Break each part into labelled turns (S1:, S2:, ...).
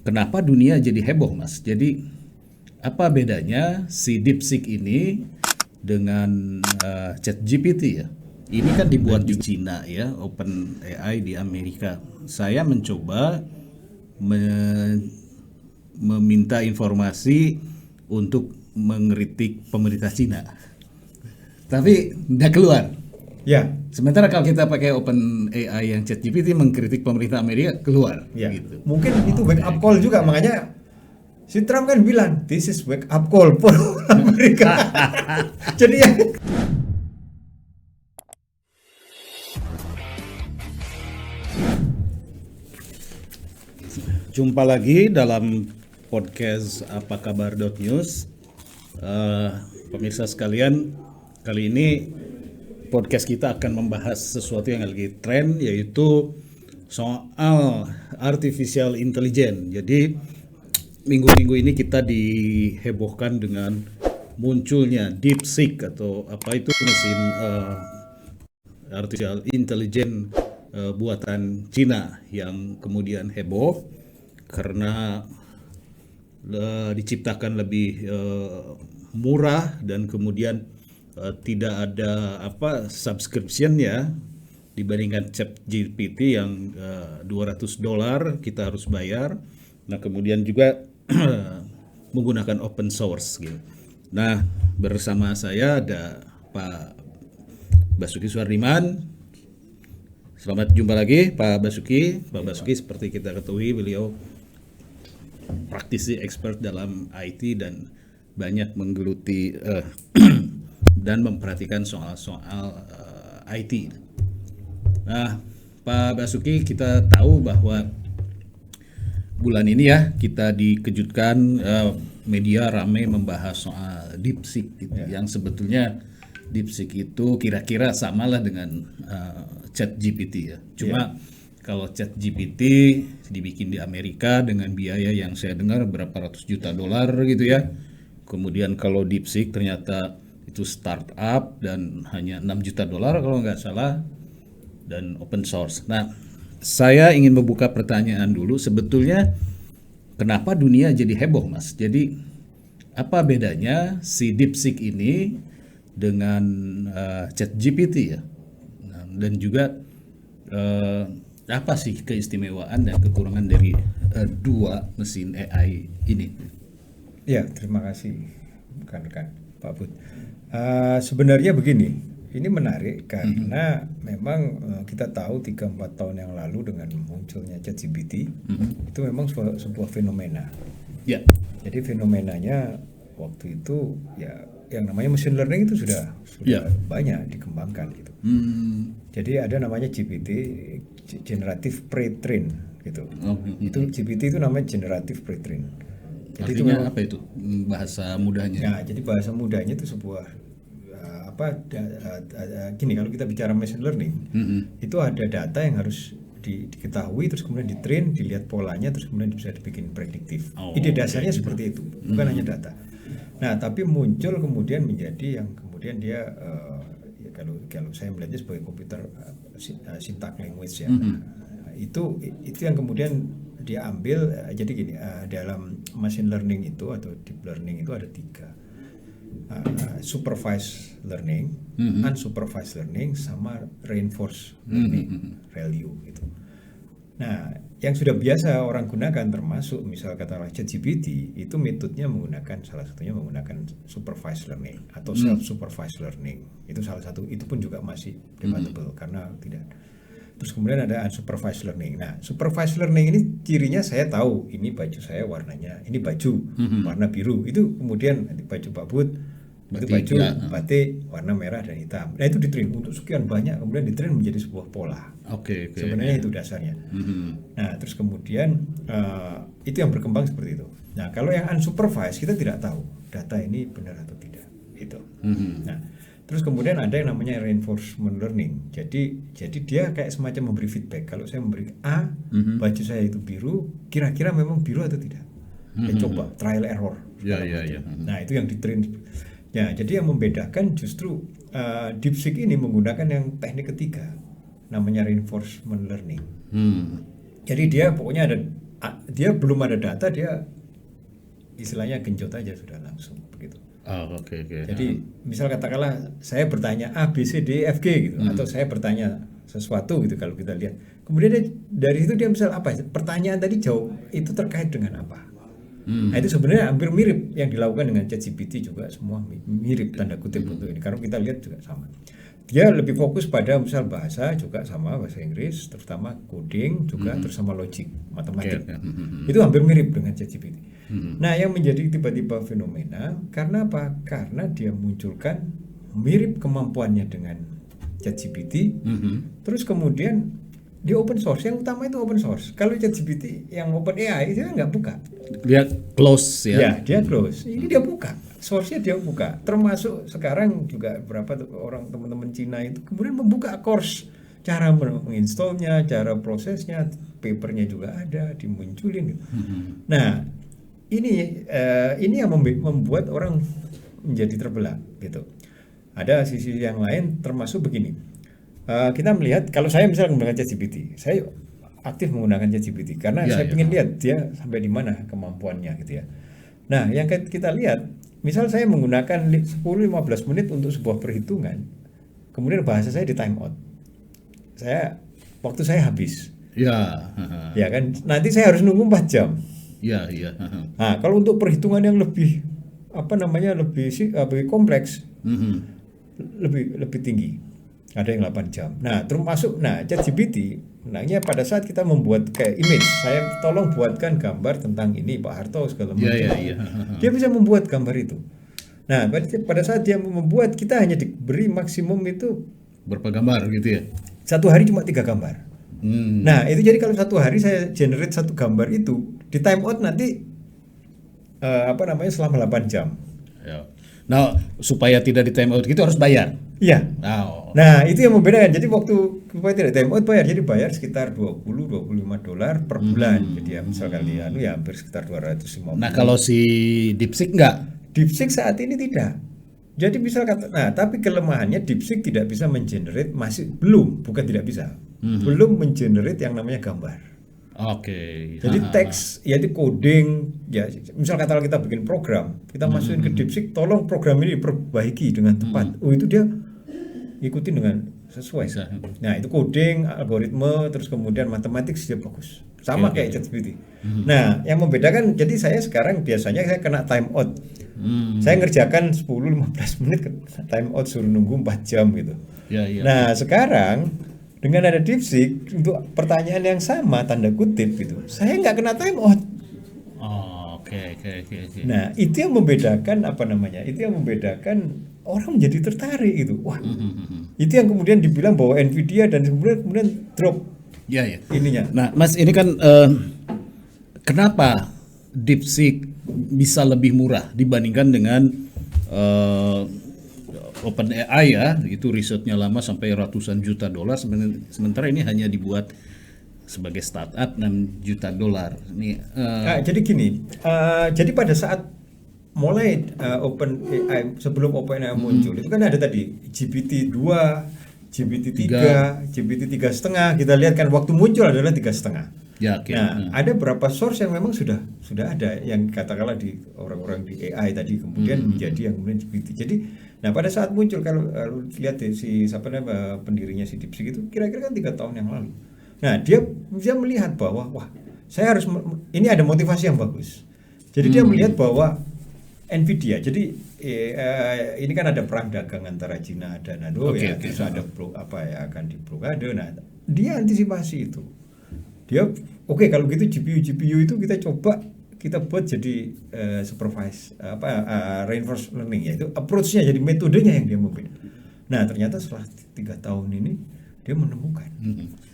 S1: Kenapa dunia jadi heboh, Mas? Jadi apa bedanya si DeepSeek ini dengan ChatGPT ya? Ini kan dibuat di Cina ya, OpenAI di Amerika. Saya mencoba me- meminta informasi untuk mengkritik pemerintah Cina, tapi nggak keluar.
S2: Ya,
S1: Sementara kalau kita pakai OpenAI yang ChatGPT mengkritik pemerintah Amerika, keluar.
S2: ya.
S1: Gitu.
S2: Mungkin itu wake up call juga, makanya si Trump kan bilang this is wake up call for Amerika. Jadi ya,
S1: Jumpa lagi dalam podcast Apa Kabar .news. Pemirsa sekalian, kali ini podcast kita akan membahas sesuatu yang lagi tren, yaitu soal artificial intelligence. Jadi minggu-minggu ini kita dihebohkan dengan munculnya DeepSeek atau apa itu mesin artificial intelligence buatan Cina yang kemudian heboh karena diciptakan lebih murah dan kemudian tidak ada subscription ya, dibandingkan ChatGPT yang $200 kita harus bayar. Nah, kemudian juga menggunakan open source gitu. Nah, bersama saya ada Pak Basuki Suhardiman. Selamat jumpa lagi Pak Basuki. Pak Basuki seperti kita ketahui beliau praktisi expert dalam IT dan banyak menggeluti dan memperhatikan soal-soal IT. Nah, Pak Basuki, kita tahu bahwa bulan ini ya kita dikejutkan media ramai membahas soal DeepSeek gitu, yang sebetulnya DeepSeek itu kira-kira samalah dengan ChatGPT ya. Cuma kalau ChatGPT dibikin di Amerika dengan biaya yang saya dengar berapa ratus juta dolar gitu ya. Kemudian kalau DeepSeek ternyata itu startup dan hanya 6 juta dolar kalau nggak salah, dan open source. Nah, saya ingin membuka pertanyaan dulu, sebetulnya kenapa dunia jadi heboh, Mas? Jadi apa bedanya si DeepSeek ini dengan ChatGPT ya? Nah, dan juga apa sih keistimewaan dan kekurangan dari dua mesin AI ini?
S2: ya, terima kasih rekan-rekan Pak Bud. Sebenarnya begini, ini menarik karena memang kita tahu 3-4 tahun yang lalu dengan munculnya ChatGPT itu memang sebuah fenomena.
S1: Ya.
S2: Jadi fenomenanya waktu itu ya yang namanya machine learning itu sudah
S1: Ya.
S2: banyak dikembangkan gitu. Jadi ada namanya GPT, generative pre-train gitu. Itu GPT itu namanya generative pre-train. Jadi itu
S1: Artinya apa itu bahasa mudahnya?
S2: ya, jadi bahasa mudahnya itu sebuah gini, kalau kita bicara machine learning itu ada data yang harus diketahui, terus kemudian ditrain, dilihat polanya, terus kemudian bisa dibikin prediktif. Ide dasarnya seperti itu, bukan hanya data. Nah, tapi muncul kemudian menjadi yang kemudian dia ya kalau saya melihatnya sebagai komputer syntax language ya. Itu yang kemudian diambil. Jadi gini, dalam machine learning itu atau deep learning itu ada 3. Supervised learning, unsupervised learning, sama reinforced learning value gitu. Nah, yang sudah biasa orang gunakan termasuk misal katakanlah ChatGPT itu metodenya menggunakan salah satunya menggunakan supervised learning atau self supervised learning. Itu salah satu, itu pun juga masih debatable karena tidak. Terus kemudian ada unsupervised learning. Nah, supervised learning ini cirinya saya tahu, ini baju saya warnanya, ini baju warna biru. Itu kemudian baju Pak Bud itu baju batik warna merah dan hitam. Nah, itu ditrain untuk sekian banyak, kemudian ditrain menjadi sebuah pola.
S1: Oke.
S2: Sebenarnya itu dasarnya. Nah, terus kemudian itu yang berkembang seperti itu. Nah, kalau yang unsupervised kita tidak tahu data ini benar atau tidak. Itu. Nah, terus kemudian ada yang namanya reinforcement learning. Jadi dia kayak semacam memberi feedback. Kalau saya memberi A, baju saya itu biru, kira-kira memang biru atau tidak? Coba trial error.
S1: Ya.
S2: Nah, itu yang ditrain. Ya, jadi yang membedakan justru DeepSeek ini menggunakan yang teknik ketiga, namanya reinforcement learning. Jadi dia pokoknya dia belum ada data, dia istilahnya genjot aja sudah langsung begitu.
S1: Oh, oke.
S2: Jadi misal katakanlah saya bertanya A, B, C, D, F, G gitu, atau saya bertanya sesuatu gitu kalau kita lihat. Kemudian dari itu dia misal apa? Pertanyaan tadi jauh itu terkait dengan apa? Nah itu sebenarnya hampir mirip yang dilakukan dengan ChatGPT juga, semua mirip tanda kutip untuk ini. Karena kita lihat juga sama. Dia lebih fokus pada misal bahasa juga sama, bahasa Inggris, terutama coding juga, terus sama logik, matematik. Itu hampir mirip dengan ChatGPT. Nah yang menjadi tiba-tiba fenomena karena apa? Karena dia munculkan mirip kemampuannya dengan ChatGPT, terus kemudian dia open source. Yang utama itu open source. Kalau ChatGPT yang OpenAI dia nggak buka.
S1: Dia close ya.
S2: Ya, dia close. Ini dia buka. Source-nya dia buka. Termasuk sekarang juga beberapa orang teman-teman Cina itu kemudian membuka course cara menginstallnya, cara prosesnya, papernya juga ada, dimunculin. Nah, ini yang membuat orang menjadi terbelah gitu. Ada sisi yang lain termasuk begini. Kita melihat kalau saya misalnya menggunakan ChatGPT, saya aktif menggunakan ChatGPT karena saya ingin lihat dia sampai di mana kemampuannya gitu ya. Nah, yang kita lihat, misal saya menggunakan 10-15 menit untuk sebuah perhitungan, kemudian bahasa saya di time out. Waktu saya habis. Ya kan, nanti saya harus nunggu 4 jam.
S1: Iya.
S2: Nah, kalau untuk perhitungan yang lebih lebih kompleks, lebih tinggi. Ada yang 8 jam. Nah, termasuk ChatGPT, sebenarnya pada saat kita membuat kayak image, saya tolong buatkan gambar tentang ini Pak Harto segala macam.
S1: Iya.
S2: Dia bisa membuat gambar itu. Nah, pada saat dia membuat, kita hanya diberi maksimum itu
S1: berapa gambar gitu ya.
S2: 1 hari cuma 3 gambar. Nah, itu jadi kalau 1 hari saya generate 1 gambar itu, di time out nanti selama 8 jam.
S1: Ya. Nah, supaya tidak di time out gitu harus bayar.
S2: Iya. Nah, itu yang membedakan. Jadi waktu supaya tidak time out bayar, jadi bayar sekitar $20-25 per bulan. Jadi ya misalkan ya hampir sekitar 250.
S1: Nah, kalau si DeepSeek enggak?
S2: DeepSeek saat ini tidak. Jadi misal tapi kelemahannya DeepSeek tidak bisa mengenerate, bukan tidak bisa. Belum mengenerate yang namanya gambar.
S1: Oke.
S2: Jadi teks, yaitu coding, ya misal katakanlah kita bikin program, kita masukin ke DeepSeek, tolong program ini diperbaiki dengan tepat. Itu dia ikutin dengan sesuai. Nah, itu coding, algoritma, terus kemudian matematik dia bagus. Sama kayak ChatGPT. Nah, yang membedakan, jadi saya sekarang biasanya saya kena time out. Saya ngerjakan 10-15 menit time out, suruh nunggu 4 jam gitu. Nah, sekarang dengan ada DeepSeek untuk pertanyaan yang sama tanda kutip gitu, saya nggak kena time out.
S1: Oke.
S2: Nah, itu yang membedakan Itu yang membedakan orang menjadi tertarik itu. Wah, itu yang kemudian dibilang bahwa Nvidia dan kemudian drop. Ininya.
S1: Nah, Mas, ini kan kenapa DeepSeek bisa lebih murah dibandingkan dengan OpenAI ya, itu risetnya lama sampai ratusan juta dolar, sementara ini hanya dibuat sebagai startup $6 juta.
S2: Jadi gini, jadi pada saat mulai OpenAI, sebelum OpenAI muncul, itu kan ada tadi GPT-2, GPT-3, GPT-3,5, kita lihat kan waktu muncul adalah 3,5. Ada beberapa source yang memang sudah ada, yang katakanlah di orang-orang di AI tadi kemudian menjadi yang kemudian GPT. Jadi pada saat muncul, kalau lihat pendirinya si DeepSeek itu kira-kira kan 3 tahun yang lalu. Nah, dia melihat bahwa saya harus ini ada motivasi yang bagus. Jadi dia melihat bahwa Nvidia, jadi ini kan ada perang dagang antara Cina dan terus ada akan diblokade. Nah, dia antisipasi itu. Dia kalau gitu GPU itu kita buat jadi supervised reinforcement learning, yaitu approach-nya, jadi metodenya yang dia mungkin. Nah, ternyata setelah 3 tahun ini dia menemukan.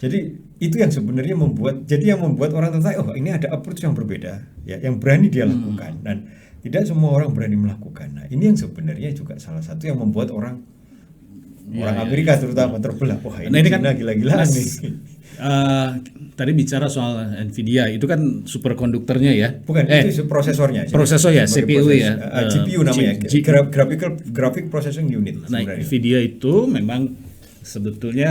S2: Jadi itu yang sebenarnya membuat orang tertarik, ini ada approach yang berbeda ya, yang berani dia lakukan, dan tidak semua orang berani melakukan. Nah, ini yang sebenarnya juga salah satu yang membuat orang Amerika terutama terbelah. Ini kan gila-gilaan nih.
S1: Tadi bicara soal Nvidia, itu kan superkonduktornya ya?
S2: Bukan, itu prosesornya.
S1: Prosesor ya, CPU ya.
S2: GPU namanya, Graphic Processing Unit.
S1: Nah, Nvidia itu memang sebetulnya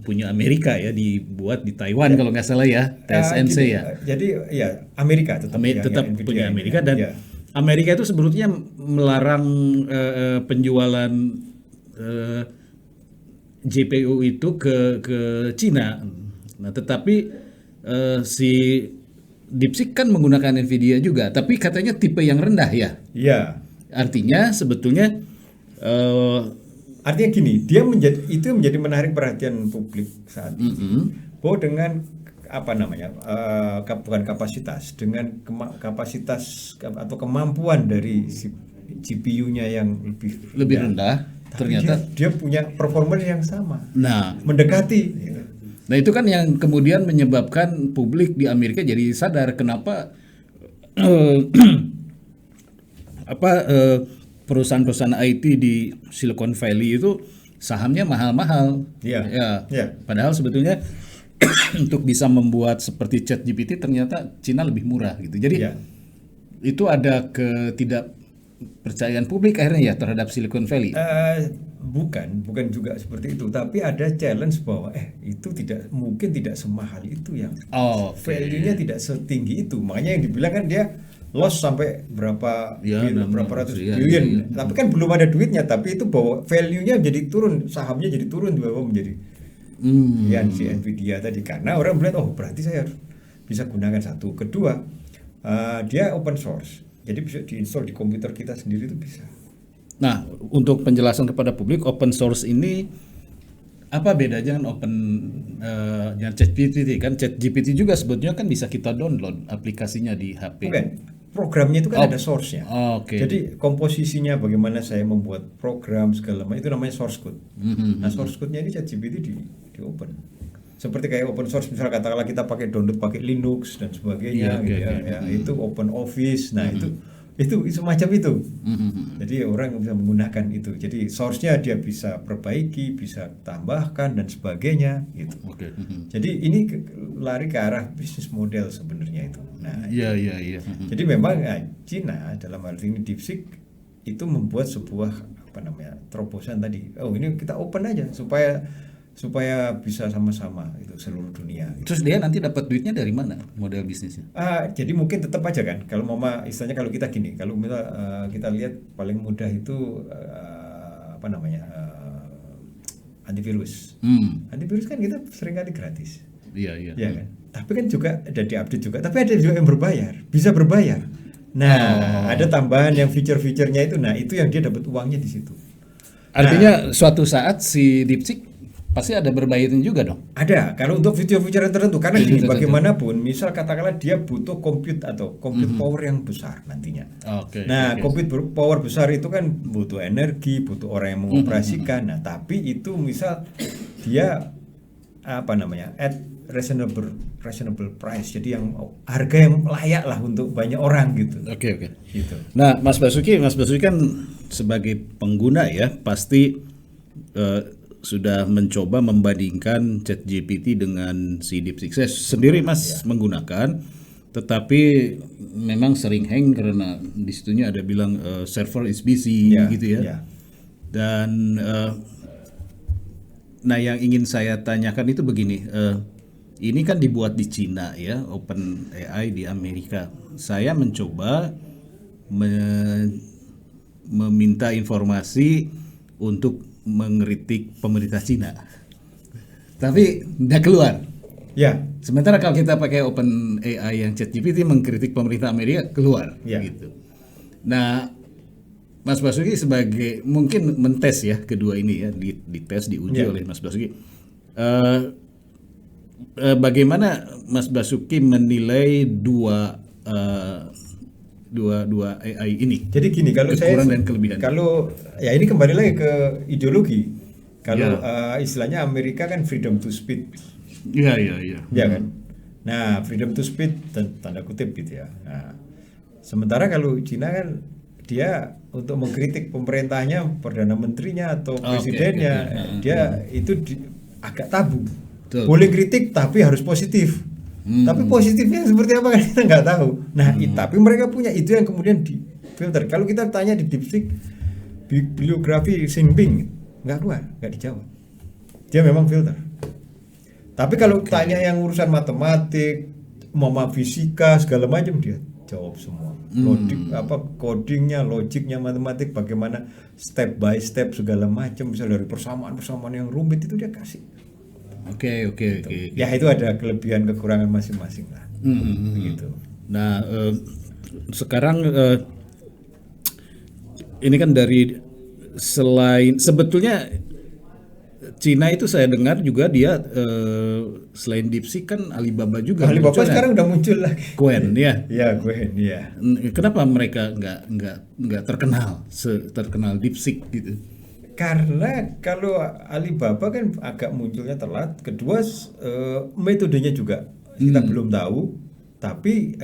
S1: punya Amerika ya, dibuat di Taiwan kalau nggak salah ya, TSMC
S2: Gini,
S1: ya.
S2: jadi ya Amerika tetap
S1: Tetap
S2: Nvidia
S1: punya
S2: ini,
S1: Amerika,
S2: ya.
S1: dan
S2: Ya.
S1: Amerika itu sebetulnya melarang penjualan GPU itu ke Cina. Nah, tetapi si DeepSeek kan menggunakan Nvidia juga, tapi katanya tipe yang rendah ya.
S2: Iya.
S1: Artinya sebetulnya
S2: Artinya gini, itu menjadi menarik perhatian publik saat ini. Bahwa dengan apa namanya, bukan kapasitas, dengan kapasitas atau kemampuan dari si GPU-nya yang
S1: lebih rendah,
S2: tapi
S1: ternyata.
S2: dia punya performance yang sama,
S1: Nah,
S2: mendekati.
S1: Nah itu kan yang kemudian menyebabkan publik di Amerika jadi sadar kenapa perusahaan-perusahaan IT di Silicon Valley itu sahamnya mahal-mahal.
S2: Iya.
S1: Ya. Padahal sebetulnya untuk bisa membuat seperti ChatGPT ternyata Cina lebih murah gitu. Jadi
S2: Iya.
S1: itu ada ketidakpercayaan publik akhirnya ya terhadap Silicon Valley.
S2: Bukan juga seperti itu, tapi ada challenge bahwa itu mungkin tidak semahal itu yang value-nya tidak setinggi itu. Makanya yang dibilang kan dia loss sampai berapa ratus billion. Tapi kan belum ada duitnya, tapi itu bahwa value-nya jadi turun, sahamnya jadi turun di bawah menjadi si Nvidia tadi, karena orang melihat berarti saya harus bisa gunakan satu. Kedua, dia open source. Jadi bisa diinstal di komputer kita sendiri itu bisa.
S1: Nah, untuk penjelasan kepada publik, open source ini apa bedanya dengan dengan ChatGPT? Kan ChatGPT juga sebetulnya kan bisa kita download aplikasinya di HP.
S2: Bukan, programnya itu kan ada source-nya.
S1: Okay.
S2: Jadi komposisinya bagaimana saya membuat program segala macam itu namanya source code. Nah, source code-nya ini ChatGPT di open. Seperti kayak open source, misal katakanlah kita download pakai Linux dan sebagainya, itu open office. Nah, itu semacam itu. Jadi orang bisa menggunakan itu. Jadi source-nya dia bisa perbaiki, bisa tambahkan dan sebagainya gitu. Jadi ini lari ke arah bisnis model sebenarnya itu. Nah,
S1: iya.
S2: Jadi memang Cina dalam hal ini DeepSeek itu membuat sebuah terobosan tadi. Ini kita open aja supaya bisa sama-sama itu seluruh dunia.
S1: Terus dia nanti dapat duitnya dari mana model bisnisnya?
S2: Jadi mungkin tetap aja kan. Kalau istilahnya kalau kita gini, kalau kita lihat paling mudah itu antivirus. Antivirus kan kita seringkali gratis.
S1: Iya.
S2: Kan. Tapi kan juga ada diupdate juga. Tapi ada juga yang berbayar, bisa berbayar. Nah, ada tambahan yang fitur-fiturnya itu. Nah, itu yang dia dapat uangnya di situ.
S1: Artinya suatu saat si DeepSeek pasti ada berbayarnya juga dong.
S2: Ada, kalau untuk fitur-fitur yang tertentu, karena gini, bagaimanapun, misal katakanlah dia butuh compute power yang besar nantinya. Compute power besar itu kan butuh energi, butuh orang yang mengoperasikan. Nah, tapi itu misal dia at reasonable price, jadi yang harga yang layak lah untuk banyak orang gitu.
S1: Oke.
S2: Gitu.
S1: Nah, Mas Basuki kan sebagai pengguna ya pasti sudah mencoba membandingkan ChatGPT dengan si DeepSeek. Saya sendiri menggunakan, tetapi memang sering hang karena di situnya ada bilang server is busy gitu ya. Dan nah yang ingin saya tanyakan itu begini, ini kan dibuat di Cina ya, OpenAI di Amerika. Saya mencoba meminta informasi untuk mengkritik pemerintah Cina, tapi tidak keluar.
S2: Ya.
S1: Sementara kalau kita pakai OpenAI yang ChatGPT mengkritik pemerintah Amerika keluar. Gitu. Nah, Mas Basuki sebagai mungkin mentes ya kedua ini ya, dites diuji oleh Mas Basuki. Bagaimana Mas Basuki menilai dua AI ini?
S2: Jadi gini, kalau
S1: kekurangan dan kelebihan.
S2: Kalau ini kembali lagi ke ideologi. Kalau istilahnya Amerika kan freedom to speak.
S1: Iya.
S2: Ya kan. Nah, freedom to speak tanda kutip gitu ya. Nah, sementara kalau Cina kan dia untuk mengkritik pemerintahnya, perdana menterinya atau presidennya, dia itu agak tabu. Betul. Boleh kritik tapi harus positif. Tapi positifnya seperti apa kan kita nggak tahu. Nah, tapi mereka punya itu yang kemudian difilter. Kalau kita tanya di DeepSeek biografi Xi Jinping, nggak keluar, nggak dijawab. Dia memang filter. Tapi kalau tanya yang urusan matematik, fisika segala macam dia jawab semua. Codingnya, logiknya, matematik, bagaimana step by step segala macam, misal dari persamaan yang rumit itu dia kasih.
S1: Oke.
S2: Ya itu ada kelebihan kekurangan masing-masing lah. Gitu.
S1: Nah, sekarang ini kan dari selain sebetulnya Cina itu saya dengar juga dia selain DeepSeek kan Alibaba juga.
S2: Alibaba sekarang udah muncul lagi.
S1: Qwen ya.
S2: Ya Qwen ya.
S1: Kenapa mereka nggak terkenal DeepSeek gitu?
S2: Karena kalau Alibaba kan agak munculnya telat. Kedua metodenya juga kita belum tahu. Tapi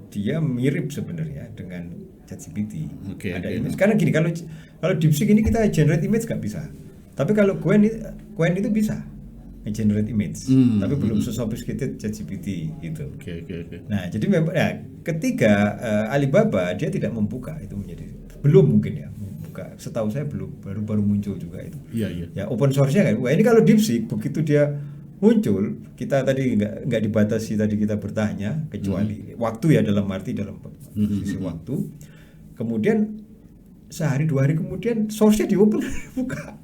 S2: dia mirip sebenarnya dengan ChatGPT. Ada image. Karena gini, kalau DeepSeek ini kita generate image nggak bisa. Tapi kalau Qwen itu bisa generate image. Tapi belum sophisticated ChatGPT gitu.
S1: Oke.
S2: Nah, jadi memang ketiga Alibaba dia tidak membuka itu menjadi belum mungkin ya membuka. Setahu saya belum, baru muncul juga itu.
S1: Iya.
S2: Ya open source-nya kan. Wah, ini kalau DeepSeek begitu dia muncul, kita tadi nggak dibatasi tadi kita bertanya kecuali waktu ya, dalam sisi waktu. Kemudian sehari 2 hari kemudian source-nya di open buka.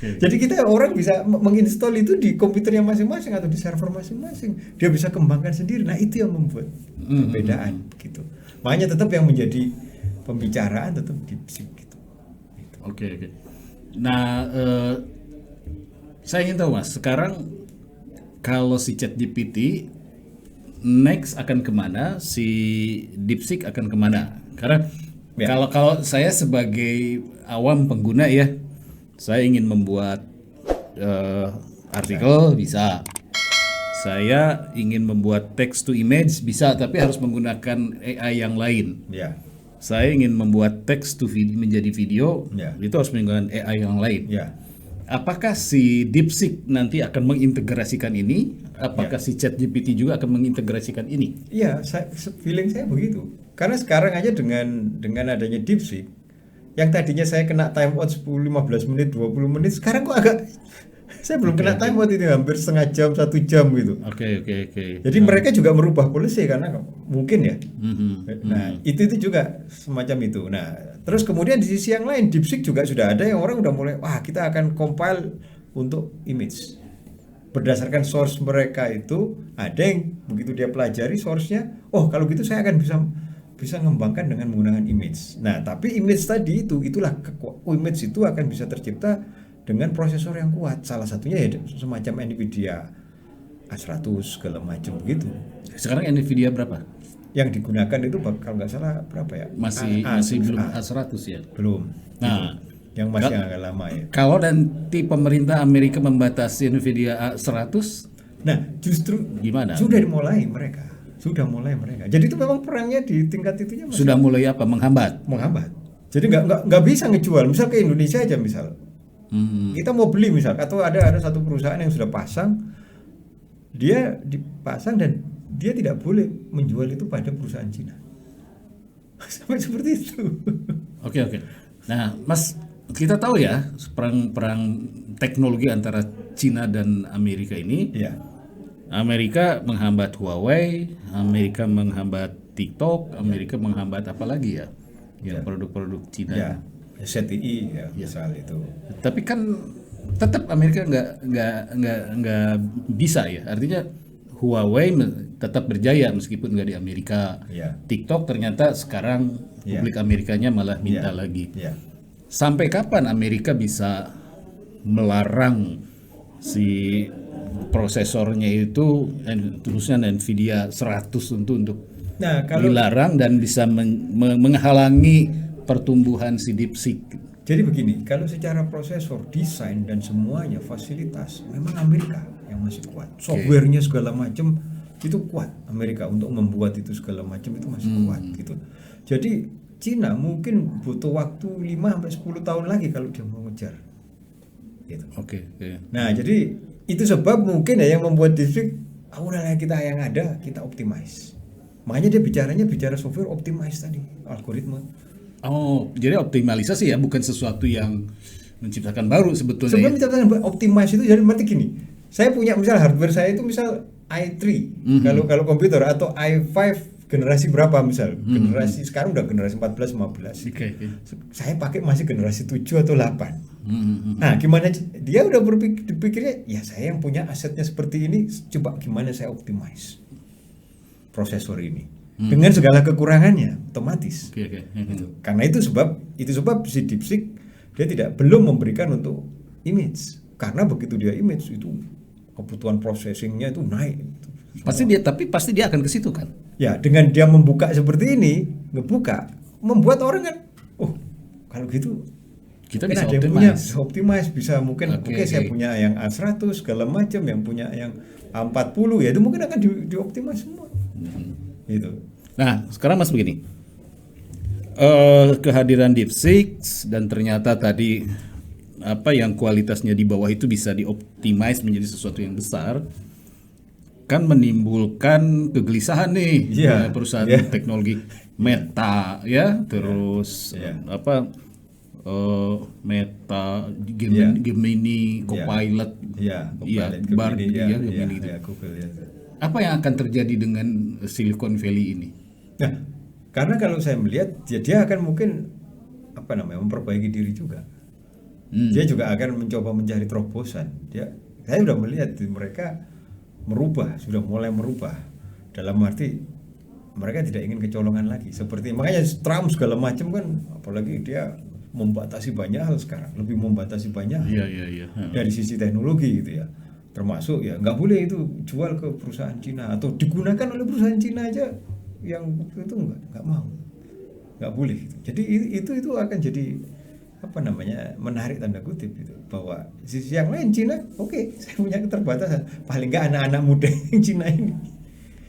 S2: Jadi kita orang bisa menginstall itu di komputernya masing-masing atau di server masing-masing. Dia bisa kembangkan sendiri. Nah, itu yang membuat perbedaan gitu. Makanya tetap yang menjadi pembicaraan tetap DeepSeek gitu.
S1: Oke. Nah, saya ingin tahu Mas, sekarang kalau si ChatGPT next akan kemana, si DeepSeek akan kemana? Karena kalau saya sebagai awam pengguna ya, saya ingin membuat artikel bisa, saya ingin membuat text to image bisa, tapi harus menggunakan AI yang lain. Saya ingin membuat text to video menjadi video, itu harus menggunakan AI yang lain. Apakah si DeepSeek nanti akan mengintegrasikan ini? Apakah si ChatGPT juga akan mengintegrasikan ini?
S2: Iya, feeling saya begitu. Karena sekarang aja dengan adanya DeepSeek, yang tadinya saya kena time out 10-15 menit, 20 menit, sekarang kok saya belum kena time out itu hampir setengah jam, 1 jam gitu.
S1: Oke.
S2: Jadi mereka juga merubah policy karena mungkin ya. Nah, itu juga semacam itu. Nah, terus kemudian di sisi yang lain DeepSeek juga sudah ada yang orang udah mulai, kita akan compile untuk image. Berdasarkan source mereka itu, ada yang begitu dia pelajari source-nya, kalau gitu saya akan bisa mengembangkan dengan menggunakan image. Nah, tapi image tadi itulah image itu akan bisa tercipta dengan prosesor yang kuat. Salah satunya ya semacam Nvidia A100 segala macam begitu.
S1: Sekarang Nvidia berapa?
S2: Yang digunakan itu kalau nggak salah berapa ya?
S1: Masih belum A100 ya?
S2: Belum.
S1: Nah,
S2: yang masih agak lama ya.
S1: Kalau nanti pemerintah Amerika membatasi Nvidia A100,
S2: nah justru
S1: gimana?
S2: Sudah mulai mereka. Jadi itu memang perangnya di tingkat itunya masih
S1: sudah mulai apa? Menghambat.
S2: Jadi nggak bisa ngejual. Misal ke Indonesia aja misal. Kita mau beli misal, atau ada satu perusahaan yang sudah pasang, dia dipasang dan dia tidak boleh menjual itu pada perusahaan Cina. Sampai seperti itu.
S1: Oke. Nah, Mas, kita tahu ya perang teknologi antara Cina dan Amerika ini.
S2: Ya.
S1: Amerika menghambat Huawei, Amerika menghambat TikTok, Amerika menghambat apa lagi ya? Yang produk-produk Cina.
S2: Ya. ZTE ya, misal itu.
S1: Tapi kan tetap Amerika nggak bisa ya. Artinya Huawei tetap berjaya meskipun nggak di Amerika. TikTok ternyata sekarang publik Amerikanya malah minta lagi. Sampai kapan Amerika bisa melarang si prosesornya itu, terusnya Nvidia 100 untuk dilarang dan bisa menghalangi pertumbuhan si DeepSeek?
S2: Jadi begini, kalau secara prosesor, desain dan semuanya fasilitas memang Amerika yang masih kuat. Softwarenya segala macam itu kuat Amerika untuk membuat itu segala macam itu masih kuat gitu. Jadi Cina mungkin butuh waktu 5-10 tahun lagi kalau dia mau ngejar. Gitu. Nah, jadi itu sebab mungkin ya yang membuat DeepSeek, udahlah kita yang ada kita optimize. Makanya dia bicara software optimize tadi, algoritma.
S1: Jadi optimalisasi ya, bukan sesuatu yang menciptakan baru sebetulnya.
S2: Sebelum
S1: Ya.
S2: menciptakan optimize itu jadi berarti gini. Saya punya misal hardware saya itu misal i3 kalau komputer atau i5 generasi berapa misal. Generasi sekarang udah generasi 14 15.
S1: Oke.
S2: Saya pakai masih generasi 7 atau 8. Nah, gimana dia udah berpikirnya ya saya yang punya asetnya seperti ini, coba gimana saya optimize prosesor ini dengan segala kekurangannya otomatis.
S1: Oke.
S2: Karena itu sebab si DeepSeek dia belum memberikan untuk image. Karena begitu dia image itu kebutuhan processingnya itu naik.
S1: Pasti dia akan ke situ kan.
S2: Ya, dengan dia membuka seperti ini, membuat orang kan, oh kalau gitu
S1: Kita
S2: mungkin
S1: bisa
S2: ada yang punya
S1: optimize.
S2: bisa optimize, bisa mungkin
S1: Oke.
S2: saya punya yang A100 segala macam, yang punya yang A40 ya itu mungkin akan dioptimize semua. Gitu.
S1: Nah, sekarang Mas begini. Kehadiran DeepSeek dan ternyata tadi apa yang kualitasnya di bawah itu bisa dioptimize menjadi sesuatu yang besar, kan menimbulkan kegelisahan nih perusahaan teknologi Meta ya, terus apa Meta, Gemini, Copilot, Bard, Gemini gitu.
S2: Google, ya.
S1: Apa yang akan terjadi dengan Silicon Valley ini?
S2: Nah, karena kalau saya melihat dia akan mungkin memperbaiki diri juga. Dia juga akan mencoba mencari terobosan. Saya sudah melihat mereka sudah mulai merubah. Dalam arti mereka tidak ingin kecolongan lagi. Seperti makanya Trump segala macam kan, apalagi dia membatasi banyak hal sekarang, lebih membatasi banyak hal. Dari sisi teknologi gitu ya. Termasuk ya nggak boleh itu jual ke perusahaan Cina atau digunakan oleh perusahaan Cina aja, yang itu nggak mau, nggak boleh. Jadi itu akan jadi menarik tanda kutip itu, bahwa sisi yang lain Cina oke, saya punya keterbatasan, paling nggak anak-anak muda yang Cina ini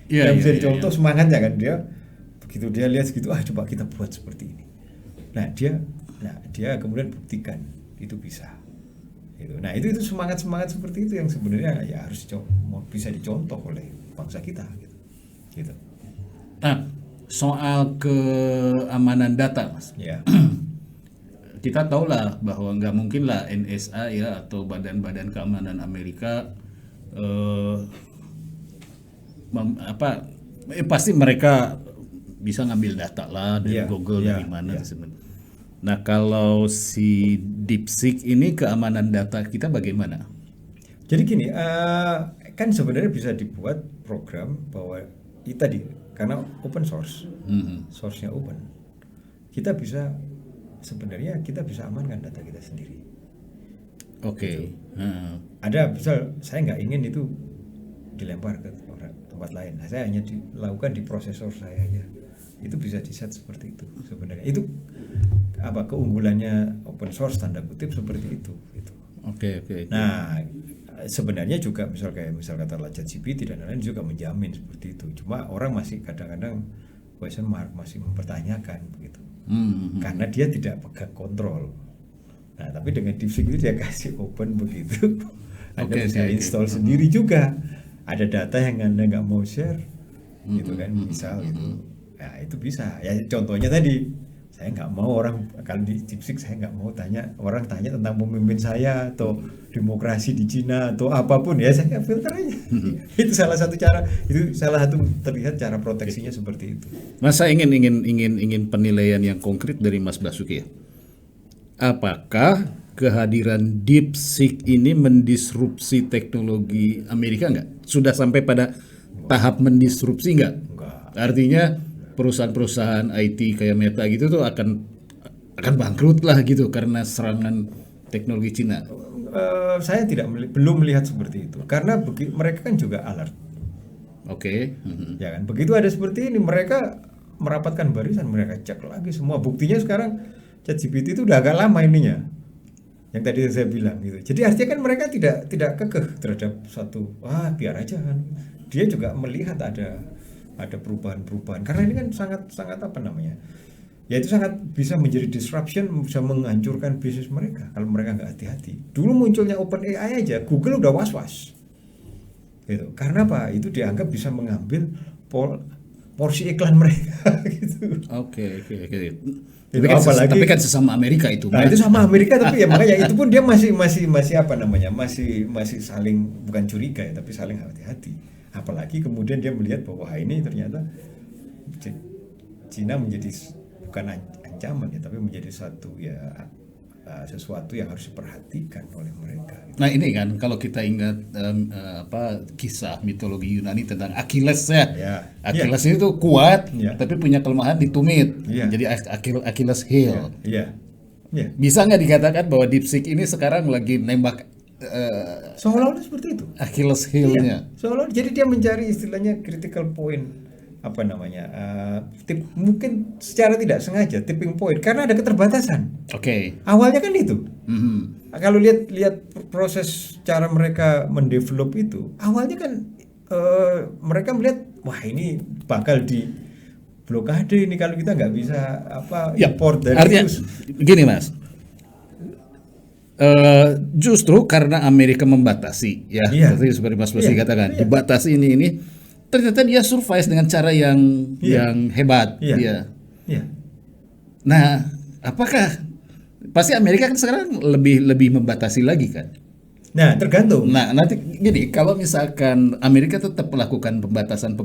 S2: yang bisa dicontoh semangatnya kan, dia begitu dia lihat segitu, coba kita buat seperti ini. Nah dia kemudian buktikan itu bisa. Nah itu semangat seperti itu yang sebenarnya ya harus bisa dicontoh oleh bangsa kita gitu.
S1: Nah, soal keamanan data, Mas.
S2: Ya.
S1: Kita tahulah bahwa nggak mungkin lah NSA ya atau badan-badan keamanan Amerika pasti mereka bisa ngambil data lah dari Google dari mana sebenarnya. Nah, kalau si DeepSeek ini keamanan data kita bagaimana?
S2: Jadi gini, kan sebenarnya bisa dibuat program bahwa tadi karena open source, source-nya open, kita bisa amankan data kita sendiri.
S1: Oke.
S2: Ada misal saya nggak ingin itu dilempar ke tempat lain, saya hanya dilakukan di prosesor saya aja. Itu bisa di-set seperti itu sebenarnya. Itu keunggulannya open source tanda kutip seperti itu gitu.
S1: Oke.
S2: Nah, sebenarnya juga misal katakanlah ChatGPT dan lain-lain juga menjamin seperti itu. Cuma orang masih kadang-kadang question mark, masih mempertanyakan begitu. Karena dia tidak pegang kontrol. Nah, tapi dengan DeepSeek itu dia kasih open begitu. Anda bisa install sendiri juga. Ada data yang Anda nggak mau share, gitu kan, misal gitu. Nah, itu bisa. Ya contohnya tadi, saya nggak mau kalau di DeepSeek saya nggak mau orang tanya tentang pemimpin saya atau demokrasi di Cina atau apapun, ya saya filter aja. Itu salah satu cara, itu salah satu terlihat cara proteksinya seperti itu.
S1: Mas, saya ingin penilaian yang konkret dari Mas Basuki ya. Apakah kehadiran DeepSeek ini mendisrupsi teknologi Amerika nggak? Sudah sampai pada tahap mendisrupsi nggak? Artinya perusahaan-perusahaan IT kayak Meta gitu tuh akan bangkrut lah gitu karena serangan teknologi Cina.
S2: Saya belum melihat seperti itu karena mereka kan juga alert.
S1: Oke.
S2: Ya kan, begitu ada seperti ini mereka merapatkan barisan, mereka cek lagi semua. Buktinya sekarang ChatGPT itu udah agak lama ininya, yang tadi saya bilang gitu. Jadi artinya kan mereka tidak kekeh terhadap satu, biar aja kan. Dia juga melihat ada perubahan-perubahan karena ini kan sangat ya itu sangat bisa menjadi disruption, bisa menghancurkan bisnis mereka kalau mereka nggak hati-hati. Dulu munculnya OpenAI aja Google udah was-was gitu. Karena apa? Itu dianggap bisa mengambil porsi iklan mereka gitu.
S1: Oke.
S2: Itu apalagi-
S1: Tapi kan sesama Amerika itu.
S2: Nah itu sama Amerika, tapi ya makanya itu pun dia masih apa namanya, masih saling, bukan curiga ya, tapi saling hati-hati. Apalagi kemudian dia melihat bahwa ini ternyata Cina menjadi bukan ancaman ya, tapi menjadi satu ya sesuatu yang harus diperhatikan oleh mereka.
S1: Nah ini kan kalau kita ingat kisah mitologi Yunani tentang Achilles ya.
S2: Ya.
S1: Achilles itu kuat,
S2: Ya.
S1: tapi punya kelemahan di tumit.
S2: Ya.
S1: Jadi Achilles heel.
S2: Iya. Iya.
S1: Bisa nggak dikatakan bahwa DeepSeek ini sekarang lagi nembak
S2: Seolah-olah seperti itu.
S1: Achilles heel-nya?
S2: Seolah jadi dia mencari istilahnya critical point, apa namanya, mungkin secara tidak sengaja tipping point karena ada keterbatasan.
S1: Oke.
S2: Awalnya kan itu.
S1: Mhm.
S2: Kalau lihat proses cara mereka mendevelop itu, awalnya kan mereka melihat wah ini bakal di blokade ini kalau kita nggak bisa
S1: Ya,
S2: import dari
S1: artinya
S2: itu.
S1: gini Mas. Justru karena Amerika membatasi ya,
S2: Iya.
S1: tadi seperti Mas Basi
S2: Iya,
S1: katakan,
S2: iya.
S1: dibatasi ini ternyata dia survive dengan cara yang hebat.
S2: Iya.
S1: Dia.
S2: Iya.
S1: Nah, apakah pasti Amerika kan sekarang lebih membatasi lagi kan?
S2: Nah, tergantung.
S1: Nah, nanti gini, kalau misalkan Amerika tetap melakukan pembatasan,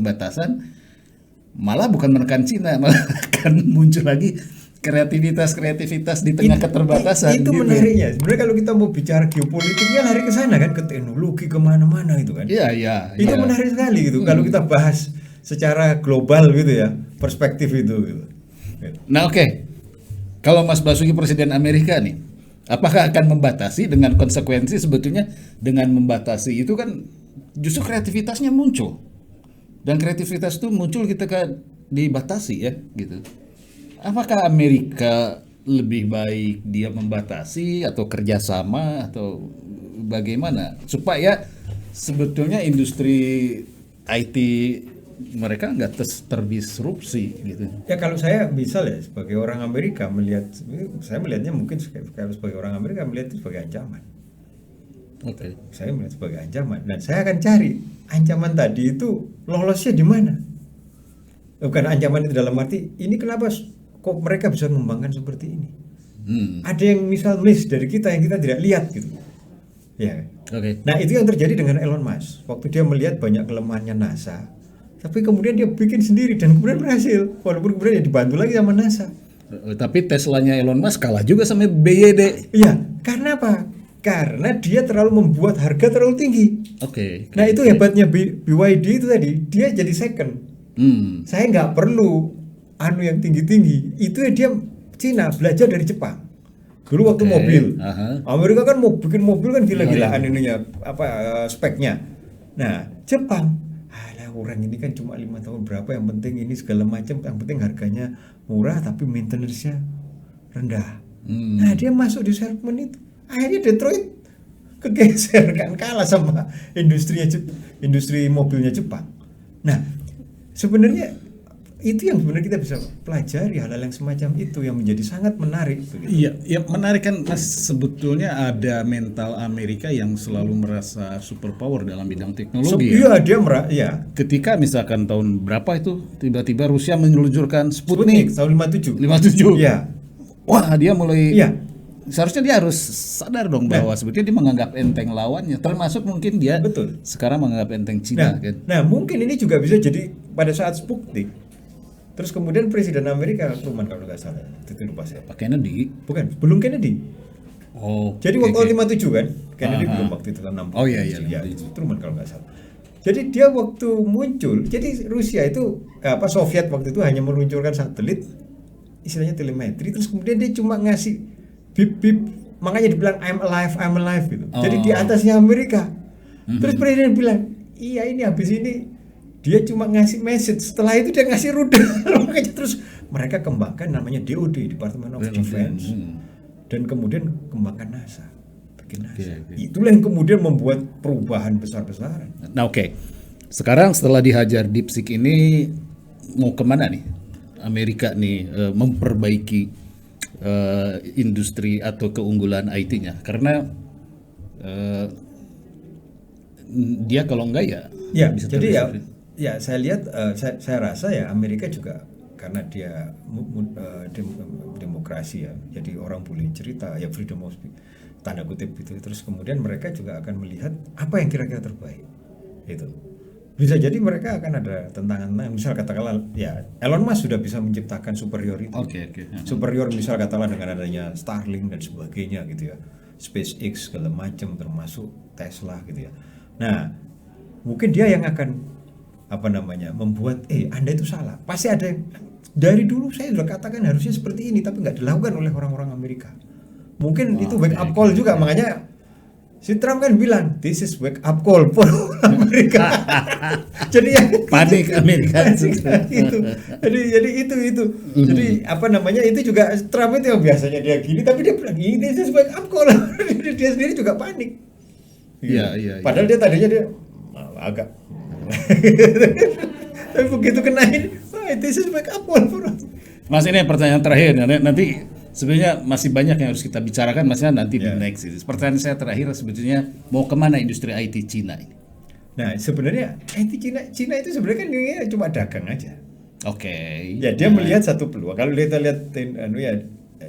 S1: malah bukan menekan Cina, malah akan muncul lagi kreativitas di tengah keterbatasan.
S2: Itu
S1: gitu.
S2: menariknya. Sebenarnya kalau kita mau bicara geopolitiknya lari ke sana kan, ke teknologi kemana-mana itu kan.
S1: Iya.
S2: Itu menarik sekali gitu. Kalau kita bahas secara global gitu ya, perspektif itu. Gitu.
S1: Nah, oke. Kalau Mas Basuki Presiden Amerika nih, apakah akan membatasi dengan konsekuensi sebetulnya dengan membatasi itu kan justru kreativitasnya muncul. Dan kreativitas itu muncul ketika dibatasi ya, gitu. Apakah Amerika lebih baik dia membatasi atau kerjasama atau bagaimana supaya sebetulnya industri IT mereka nggak terdisrupsi gitu?
S2: Ya kalau saya misal ya sebagai orang Amerika saya melihatnya mungkin kalau sebagai orang Amerika melihat itu sebagai ancaman.
S1: Oke.
S2: Saya melihat sebagai ancaman dan saya akan cari ancaman tadi itu lolosnya di mana. Bukan ancaman itu dalam arti ini kenapa kok mereka bisa mengembangkan seperti ini. Ada yang misal miss dari kita yang kita tidak lihat gitu. Ya.
S1: Oke.
S2: Nah itu yang terjadi dengan Elon Musk. Waktu dia melihat banyak kelemahannya NASA, tapi kemudian dia bikin sendiri dan kemudian berhasil. Walaupun kemudian dia dibantu lagi sama NASA.
S1: Tapi Teslanya Elon Musk kalah juga sama BYD.
S2: Iya, karena apa? Karena dia terlalu membuat harga terlalu tinggi.
S1: Oke.
S2: Nah itu hebatnya BYD itu tadi, dia jadi second. Saya nggak perlu yang tinggi-tinggi. Itu ya dia Cina belajar dari Jepang. Dulu waktu mobil, Amerika kan mau bikin mobil kan gila-gilaan ininya speknya. Nah Jepang, orang ini kan cuma 5 tahun berapa, yang penting ini segala macam, yang penting harganya murah tapi maintenance-nya rendah. Nah dia masuk di segmen itu, akhirnya Detroit kegeser kan, kalah sama industri mobilnya Jepang. Nah sebenarnya itu yang sebenarnya kita bisa pelajari, hal-hal yang semacam itu yang menjadi sangat menarik.
S1: Iya, ya menarik kan Mas, sebetulnya ada mental Amerika yang selalu merasa superpower dalam bidang teknologi.
S2: Iya, dia ya.
S1: Ketika misalkan tahun berapa itu tiba-tiba Rusia meluncurkan Sputnik
S2: tahun 57.
S1: 57.
S2: Iya.
S1: Wah, dia mulai
S2: Iya.
S1: Seharusnya dia harus sadar dong bahwa sebetulnya dia menganggap enteng lawannya, termasuk mungkin dia
S2: Betul.
S1: sekarang menganggap enteng Cina kan.
S2: Nah, mungkin ini juga bisa jadi pada saat Sputnik. Terus kemudian Presiden Amerika Truman kalau nggak salah, itu lupa saya.
S1: Pak Kennedy.
S2: Bukan, belum Kennedy.
S1: Oh.
S2: Jadi
S1: oke,
S2: waktu
S1: oke.
S2: 57 kan, Kennedy belum waktu itu tahun 60.
S1: Oh iya,
S2: Ya, Truman kalau nggak salah. Jadi dia waktu muncul, jadi Rusia itu Soviet waktu itu hanya meluncurkan satelit, istilahnya telemetri, terus kemudian dia cuma ngasih bip-bip, makanya dibilang I'm alive gitu. Jadi di atasnya Amerika. Terus presiden bilang, iya ini habis ini dia cuma ngasih message, setelah itu dia ngasih rudal. Makanya terus mereka kembangkan namanya DoD, Department of Defense. Dan kemudian kembangkan NASA. Bikin NASA. Itulah yang kemudian membuat perubahan besar-besaran.
S1: Nah oke. Sekarang setelah dihajar DeepSeek ini mau kemana nih Amerika nih memperbaiki industri atau keunggulan IT-nya? Karena dia kalau enggak ya
S2: Ya,
S1: bisa
S2: jadi ya Ya, saya lihat, saya rasa ya Amerika juga karena dia demokrasi ya, jadi orang boleh cerita ya, freedom of speech, tanda kutip gitu. Terus kemudian mereka juga akan melihat apa yang kira-kira terbaik. Itu bisa jadi mereka akan ada tantangan, misal katakanlah ya Elon Musk sudah bisa menciptakan superiority.
S1: Oke.
S2: Superior misal katakanlah dengan adanya Starlink dan sebagainya gitu ya, SpaceX segala macam termasuk Tesla gitu ya. Nah, mungkin dia yang akan membuat Anda itu salah. Pasti ada yang dari dulu saya sudah katakan harusnya seperti ini, tapi nggak dilakukan oleh orang-orang Amerika. Mungkin itu wake up call juga, makanya si Trump kan bilang this is wake up call for Amerika. Jadi ya
S1: panik Amerika
S2: itu. Jadi itu. Jadi itu juga Trump itu yang biasanya dia gini, tapi dia bilang ini this is wake up call. Dia sendiri juga panik.
S1: Iya.
S2: Padahal dia tadinya dia agak tapi begitu kenain, this is wake up call for us.
S1: Mas, ini pertanyaan terakhir. Nanti sebenarnya masih banyak yang harus kita bicarakan, Masnya nanti di next series. Pertanyaan saya terakhir sebetulnya mau kemana industri IT Cina ini?
S2: Nah, sebenarnya IT Cina itu sebenarnya kan cuma dagang aja.
S1: Oke.
S2: Ya dia melihat satu peluang. Kalau kita lihat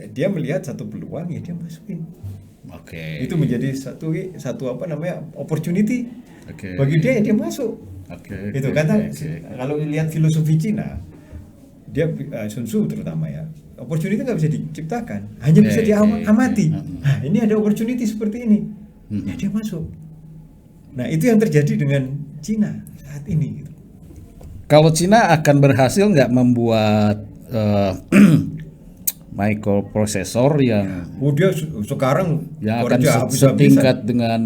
S2: dia melihat satu peluang ya dia masukin.
S1: Oke.
S2: Itu menjadi satu opportunity. Bagi dia ya dia masuk. Itu kata kalau lihat filosofi Cina, dia Sun Tzu terutama ya, opportunity nggak bisa diciptakan, hanya bisa diamati. Nah, ini ada opportunity seperti ini, ya dia masuk. Nah, itu yang terjadi dengan Cina saat ini. Gitu.
S1: Kalau Cina akan berhasil nggak membuat microprosesor yang
S2: dia sekarang
S1: yang akan setingkat dengan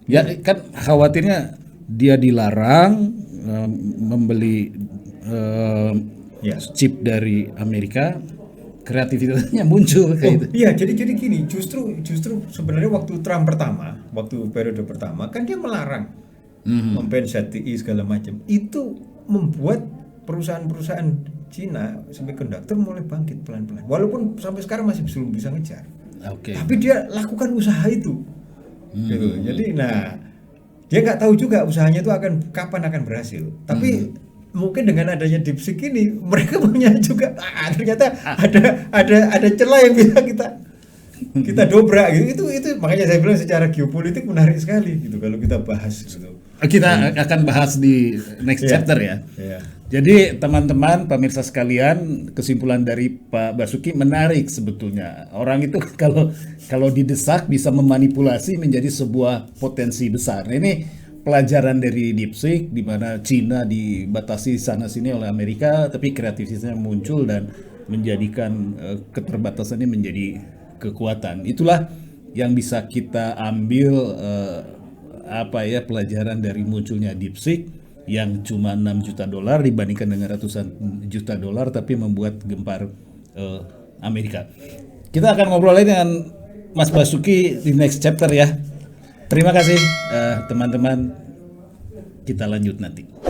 S1: ya kan khawatirnya dia dilarang membeli chip dari Amerika, kreativitasnya muncul kayak gitu.
S2: Iya, jadi gini, justru sebenarnya waktu Trump periode pertama kan dia melarang memban ZTE segala macam. Itu membuat perusahaan-perusahaan Cina semiconductor mulai bangkit pelan-pelan. Walaupun sampai sekarang masih belum bisa ngejar. Tapi dia lakukan usaha itu. Gitu. Jadi dia nggak tahu juga usahanya itu kapan akan berhasil. Tapi mungkin dengan adanya DeepSeek ini mereka punya juga ternyata ada celah yang bisa kita dobrak gitu. Itu makanya saya bilang secara geopolitik menarik sekali gitu kalau kita bahas gitu.
S1: Kita akan bahas di next chapter ya. Jadi teman-teman pemirsa sekalian, kesimpulan dari Pak Basuki menarik sebetulnya. Orang itu kalau didesak bisa memanipulasi menjadi sebuah potensi besar. Nah, ini pelajaran dari DeepSeek di mana Cina dibatasi sana sini oleh Amerika, tapi kreativitasnya muncul dan menjadikan keterbatasannya menjadi kekuatan. Itulah yang bisa kita ambil pelajaran dari munculnya DeepSeek yang cuma $6 juta dibandingkan dengan ratusan juta dolar tapi membuat gempar Amerika. Kita akan ngobrol lagi dengan Mas Basuki di next chapter ya. Terima kasih teman-teman. Kita lanjut nanti.